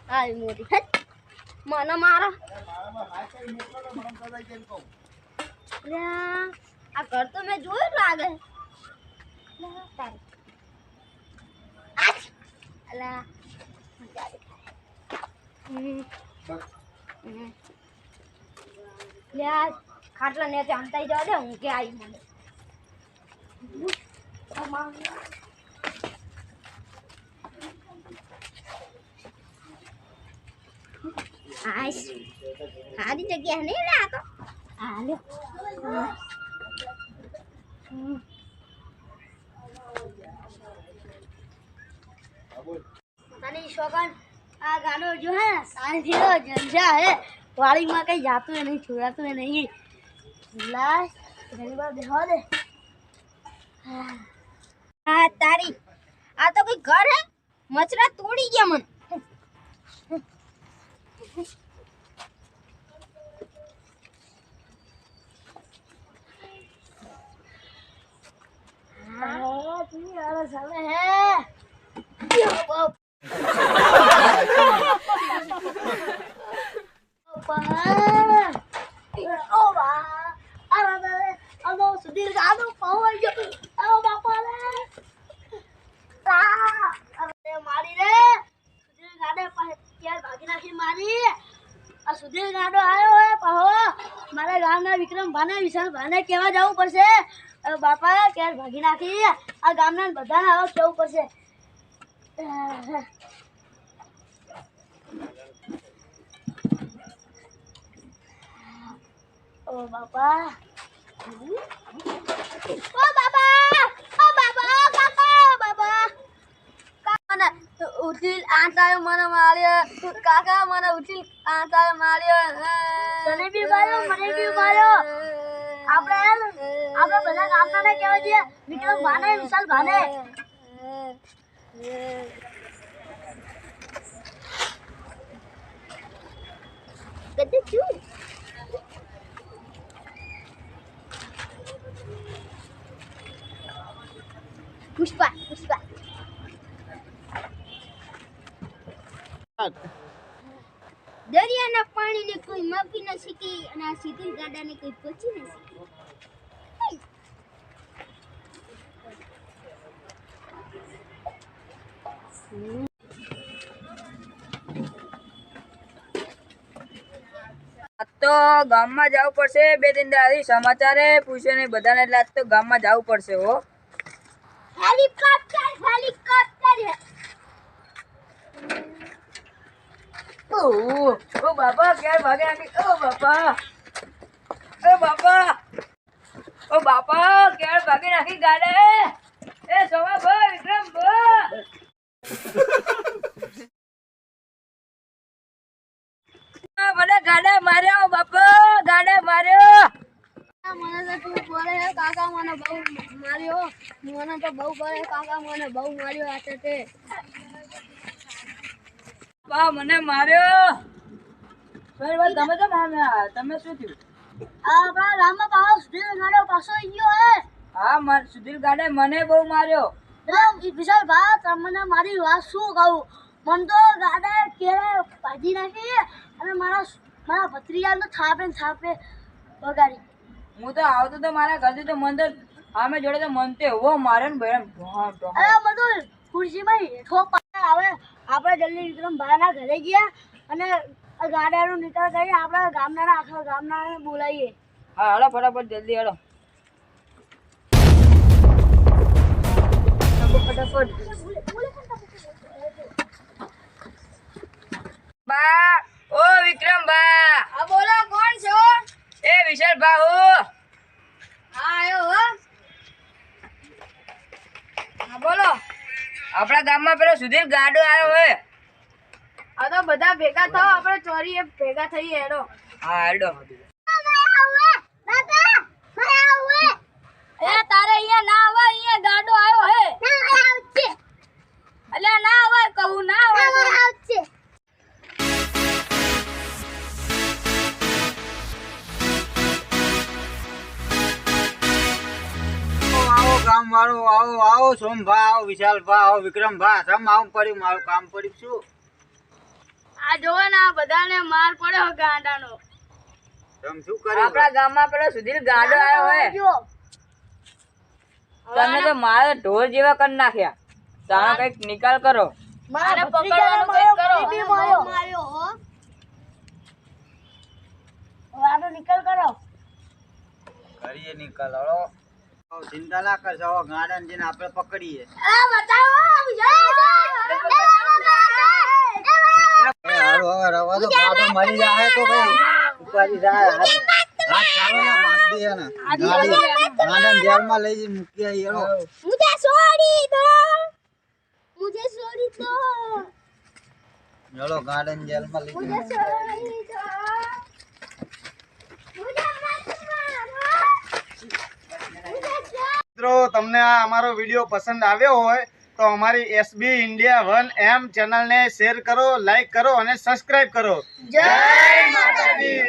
આ મોટી હે મને મારો આ ઘર તો મેં જોયું લાગે અલા ખાટલા ને ચાંતાઈ જવા દે હું કે આવી મને સારી જગ્યા નહીં લે આ તો હાલો તને શોકન આ ગાનો જો હે સારી જંજા હે વાડીમાં કઈ જાતું નહીં છોડાતું નહીં લાશ ઘણી વાર બેહવા દે હા તારી આ તો કોઈ ઘર હે મચરા તોડી ગયા મને साले है सुधीर गादो पावर जो बापा रे मारी रे सुधीर गाडे यार भागी नाखी मारी आ सुधीर गाडो आयो है पाहो मारे गामना विक्रम भाने विशाल भाने केवा जाવું પડશે बापा क्या भागी नाखी आ गामना बधाने आवा केવું પડશે ओ बापा काका उठिल आंटायो મને માર્યો કાકા મને ઉઠિલ આંટાયો માર્યો તને બી માર્યો મને બી માર્યો આપણે બધા ગામડાને કહેવા છે વિક્રમ ભાને વિશાલ ભાને કદે છું પુષ્પા દરિયાના પાણીને કોઈ માપી ન શકે અને આ સીધી ગાડાને કોઈ પહોંચી ન શકે તો ગામમાં જવું પડશે બે દિન દાદી સમાચારે પૂછે ને બધાને એટલે આજ તો ગામમાં જવું પડશે હો હેલિકોપ્ટર ઓ બાપા ક્યારે ભાગે નાખી ઓ બાપા ક્યારે ભાગે નાખી ગાડે એ સોમા ભાઈ વિક્રમ મને ગાડે માર્યો બાપા ગાડે માર્યો મને તો તું બોલે કાકા મને બહુ માર્યો મને તો બહુ બોલે કાકા મને બહુ માર્યો આ તે બા મને માર્યો સર વાત તમે તો માર્યા તમે શું થયું આપણા ગામમાં પાછો સુધીર ગાડો પાછો ગયો હે હા સુધીર ગાડે મને બહુ માર્યો વિશાલ ભા તમને મારી વાત શું કહું મન તો ગાડે કેળે ભાજી નાખી અને મારા ભત્રીજાને તો થાપે બગાડી હું તો આવતો તો મારા ઘરથી તો મન તો આમે જોડે તો મન તો એવો મારે ને ભાઈ અરે બધું ખુરશીમાં હેઠો આવે આપણે જલ્દી વિક્રમ ભાઈના ઘરે ગયા અને ગાડાનું નિકાલ કરી આપણા ગામના આખા ગામના બોલાવીએ હા હાલો ફટાફટ જલ્દી હાલો ફટાફટ બા ઓ વિક્રમ બા હા બોલો કોણ છો એ વિશાલ બા હો હા આયો હો હા બોલો આપણા ગામમાં પેલો સુધીર ગાડો આવ્યો હે આ તો બધા ભેગા થાવ આપણે ચોરી ભેગા થઈએ હેડો હા હેડો તારે અહીંયા ના આવે અહીંયા ગાડો આવ્યો હે એટલે ના આવે કહું ના આવે કામ વાળો આવો સોમભા આવો વિશાલભા આવો વિક્રમભા સમ આવું પડ્યું મારું કામ પડ્યું શું આ જોવો ને આ બધાને માર પડ્યો ગાંડાનો. તમે શું કર્યું? આપણા ગામમાં પેલો સુધીર ગાંડો આવ્યો હોય તમે તો મારે ઢોર જેવા કરી નાખ્યા. તારો કઈક નિકાલ કરો. મારે પકડવાનું કંઈક કરો. માર્યો હો. હવે આનો નિકાલ કરો. કરીએ નિકાલ હળો. ચિંતા ના કરશો, હવે ગાર્ડન જઈને આપણે પકડીએ. હારું હવે રવા દો, ગાડો મરી જાય તો ભાઈ ઉપાડી જાય. હાથ ચાલો ને, માર દે એને. ગાર્ડન જેલમાં લઈ જઈને મૂકી આવીએ હળો. मुझे छोड़ी दो. હળો ગાર્ડન જેલમાં લઈ જઈને छोड़ी दो. મિત્રો તમને આ અમારો વિડીયો પસંદ આવ્યો હોય તો અમારી એસબી ઇન્ડિયા 1M ચેનલને શેર કરો, લાઈક કરો અને સબસ્ક્રાઇબ કરો. જય માતાજી.